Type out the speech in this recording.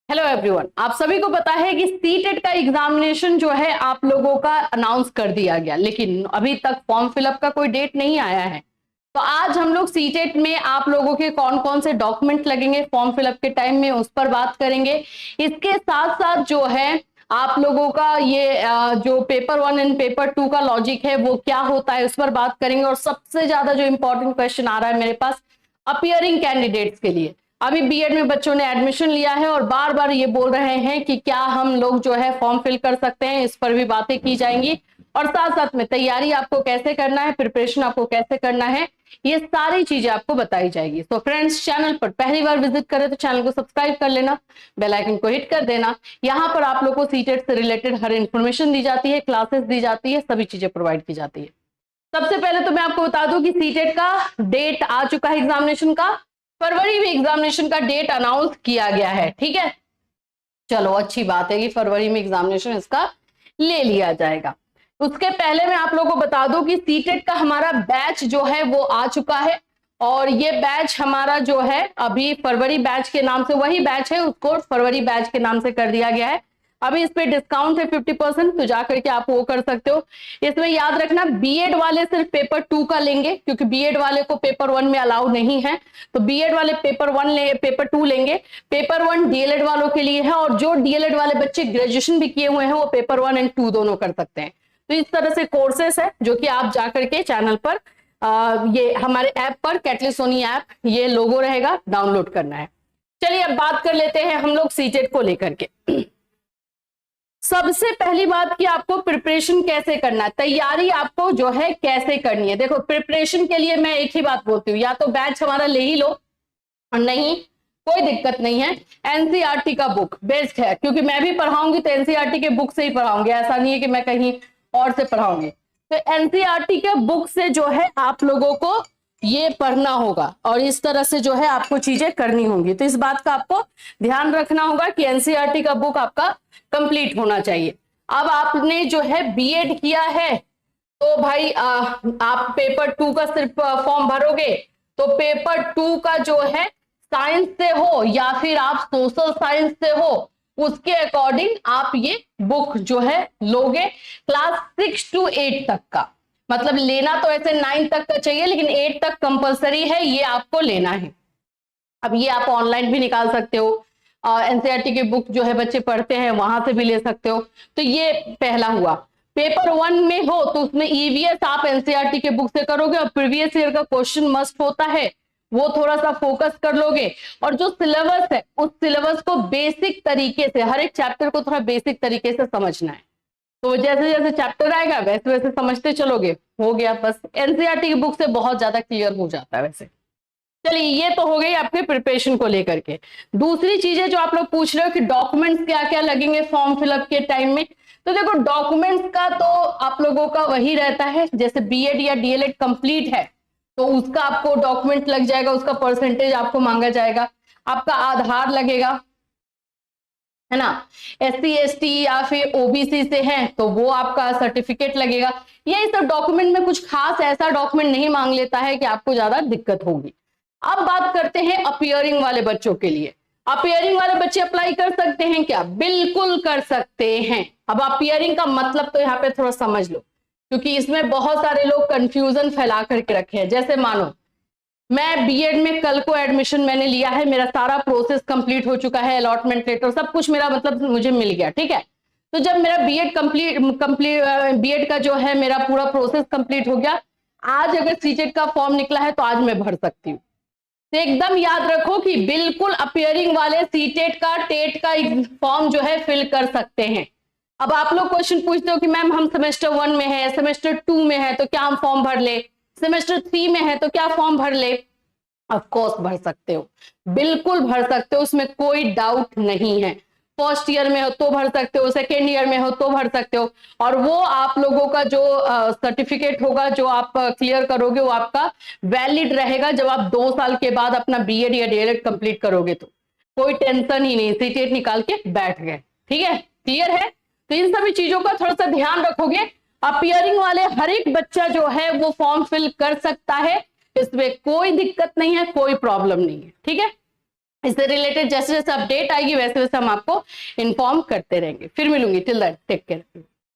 Hello everyone, आप सभी को पता है कि सीटेट का एग्जामिनेशन जो है आप लोगों का अनाउंस कर दिया गया, लेकिन अभी तक फॉर्म फिलअप का कोई डेट नहीं आया है। तो आज हम लोग सीटेट में आप लोगों के कौन कौन से डॉक्यूमेंट लगेंगे फॉर्म फिलअप के टाइम में उस पर बात करेंगे। इसके साथ साथ जो है आप लोगों का ये जो पेपर 1 एंड पेपर 2 का लॉजिक है वो क्या होता है उस पर बात करेंगे। और सबसे ज्यादा जो इंपॉर्टेंट क्वेश्चन आ रहा है मेरे पास अपियरिंग कैंडिडेट्स के लिए, अभी बीएड में बच्चों ने एडमिशन लिया है और बार बार ये बोल रहे हैं कि क्या हम लोग जो है फॉर्म फिल कर सकते हैं, इस पर भी बातें की जाएंगी। और साथ साथ में तैयारी आपको कैसे करना है, प्रिपरेशन आपको कैसे करना है, ये सारी चीजें आपको बताई जाएगी। तो फ्रेंड्स, चैनल पर पहली बार विजिट करें तो चैनल को सब्सक्राइब कर लेना, बेल आइकन को हिट कर देना। यहाँ पर आप लोगों को सीटेट से रिलेटेड हर इंफॉर्मेशन दी जाती है, क्लासेस दी जाती है, सभी चीजें प्रोवाइड की जाती है। सबसे पहले तो मैं आपको बता दूं कि सीटेट का डेट आ चुका है एग्जामिनेशन का। फरवरी में एग्जामिनेशन का डेट अनाउंस किया गया है, ठीक है। चलो, अच्छी बात है कि फरवरी में एग्जामिनेशन इसका ले लिया जाएगा। उसके पहले मैं आप लोगों को बता दूं कि सीटेट का हमारा बैच जो है वो आ चुका है और ये बैच हमारा जो है अभी फरवरी बैच के नाम से, वही बैच है, उसको फरवरी बैच के नाम से कर दिया गया है। अभी इस पे डिस्काउंट है 50%, तो जाकर के आप वो कर सकते हो। इसमें याद रखना बीएड वाले सिर्फ पेपर 2 का लेंगे, क्योंकि बीएड वाले को पेपर 1 में अलाउ नहीं है। तो बीएड वाले पेपर 2 लेंगे। पेपर 1 डीएलएड वालों के लिए है और जो डीएलएड वाले बच्चे ग्रेजुएशन भी किए हुए हैं वो पेपर 1 एंड 2 दोनों कर सकते हैं। तो इस तरह से कोर्सेस है जो कि आप जाकर के चैनल पर ये हमारे ऐप पर कैटलिसोनी ऐप, ये लोगो रहेगा, डाउनलोड करना है। चलिए अब बात कर लेते हैं हम लोग सीटेट को लेकर के। सबसे पहली बात कि आपको प्रिपरेशन कैसे करना है, तैयारी आपको जो है कैसे करनी है। देखो, प्रिपरेशन के लिए मैं एक ही बात बोलती हूँ, या तो बैच हमारा ले ही लो और नहीं कोई दिक्कत नहीं है, एनसीईआरटी का बुक बेस्ट है, क्योंकि मैं भी पढ़ाऊंगी तो एनसीईआरटी के बुक से ही पढ़ाऊंगी, ऐसा नहीं है कि मैं कहीं और से पढ़ाऊंगी। तो एनसीईआरटी के बुक से जो है आप लोगों को ये पढ़ना होगा और इस तरह से जो है आपको चीजें करनी होंगी। तो इस बात का आपको ध्यान रखना होगा कि एनसीईआरटी का बुक आपका कंप्लीट होना चाहिए। अब आपने जो है बीएड किया है तो भाई आप पेपर 2 का सिर्फ फॉर्म भरोगे, तो पेपर 2 का जो है साइंस से हो या फिर आप सोशल साइंस से हो, उसके अकॉर्डिंग आप ये बुक जो है लोगे। क्लास 6 to 8 तक का, मतलब लेना तो ऐसे 9 तक का चाहिए, लेकिन 8 तक कंपलसरी है, ये आपको लेना है। अब ये आप ऑनलाइन भी निकाल सकते हो, एनसीईआरटी की बुक जो है बच्चे पढ़ते हैं वहां से भी ले सकते हो। तो ये पहला हुआ। पेपर 1 में हो तो उसमें ईवीएस आप एनसीईआरटी के बुक से करोगे और प्रीवियस ईयर का क्वेश्चन मस्ट होता है, वो थोड़ा सा फोकस कर लोगे। और जो सिलेबस है उस सिलेबस को बेसिक तरीके से, हर एक चैप्टर को थोड़ा बेसिक तरीके से समझना है। तो जैसे जैसे चैप्टर आएगा वैसे वैसे समझते चलोगे, हो गया बस। एनसीईआरटी की बुक से बहुत ज्यादा क्लियर हो जाता है वैसे। चलिए, ये तो हो गई आपके प्रिपरेशन को लेकर के। दूसरी चीजें जो आप लोग पूछ रहे हो कि डॉक्यूमेंट्स क्या क्या लगेंगे फॉर्म फिलअप के टाइम में, तो देखो डॉक्यूमेंट्स का तो आप लोगों का वही रहता है, जैसे बीएड या डीएलएड कंप्लीट है तो उसका आपको डॉक्यूमेंट लग जाएगा, उसका परसेंटेज आपको मांगा जाएगा, आपका आधार लगेगा, है ना। एससी एसटी या फिर ओबीसी से हैं तो वो आपका सर्टिफिकेट लगेगा। ये सब डॉक्यूमेंट में कुछ खास ऐसा डॉक्यूमेंट नहीं मांग लेता है कि आपको ज्यादा दिक्कत होगी। अब बात करते हैं अपियरिंग वाले बच्चों के लिए। अपियरिंग वाले बच्चे अप्लाई कर सकते हैं क्या? बिल्कुल कर सकते हैं। अब अपियरिंग का मतलब तो यहाँ पे थोड़ा समझ लो, क्योंकि इसमें बहुत सारे लोग कंफ्यूजन फैला करके रखे हैं। जैसे मानो मैं बीएड में कल को एडमिशन मैंने लिया है, मेरा सारा प्रोसेस कंप्लीट हो चुका है, अलॉटमेंट लेटर सब कुछ मेरा मतलब मुझे मिल गया, ठीक है। तो जब मेरा बीएड का जो है मेरा पूरा प्रोसेस कंप्लीट हो गया, आज अगर सीटेट का फॉर्म निकला है तो आज मैं भर सकती हूँ। तो एकदम याद रखो कि बिल्कुल अपियरिंग वाले सीटेट का टेट का फॉर्म जो है फिल कर सकते हैं। अब आप लोग क्वेश्चन पूछते हो कि मैम हम सेमेस्टर 1 में है, सेमेस्टर 2 में है, तो क्या हम फॉर्म भर ले? सेमेस्टर 3 में है तो क्या फॉर्म भर ले? ऑफ कोर्स भर सकते हो, बिल्कुल भर सकते हो, उसमें कोई डाउट नहीं है। फर्स्ट ईयर में हो तो भर सकते हो, सेकेंड ईयर में हो तो भर सकते हो। और वो आप लोगों का जो सर्टिफिकेट होगा जो आप क्लियर करोगे वो आपका वैलिड रहेगा जब आप 2 साल के बाद अपना बीएड या डीएलएड कंप्लीट करोगे। तो कोई टेंशन ही नहीं, सीटेट निकाल के बैठ गए, ठीक है, क्लियर है। तो इन सभी चीजों का थोड़ा सा ध्यान रखोगे। अपियरिंग वाले हर एक बच्चा जो है वो फॉर्म फिल कर सकता है, इसमें कोई दिक्कत नहीं है, कोई प्रॉब्लम नहीं है, ठीक है। इससे रिलेटेड जैसे जैसे अपडेट आएगी वैसे वैसे हम आपको इन्फॉर्म करते रहेंगे। फिर मिलूंगी, टिल दैट टेक केयर।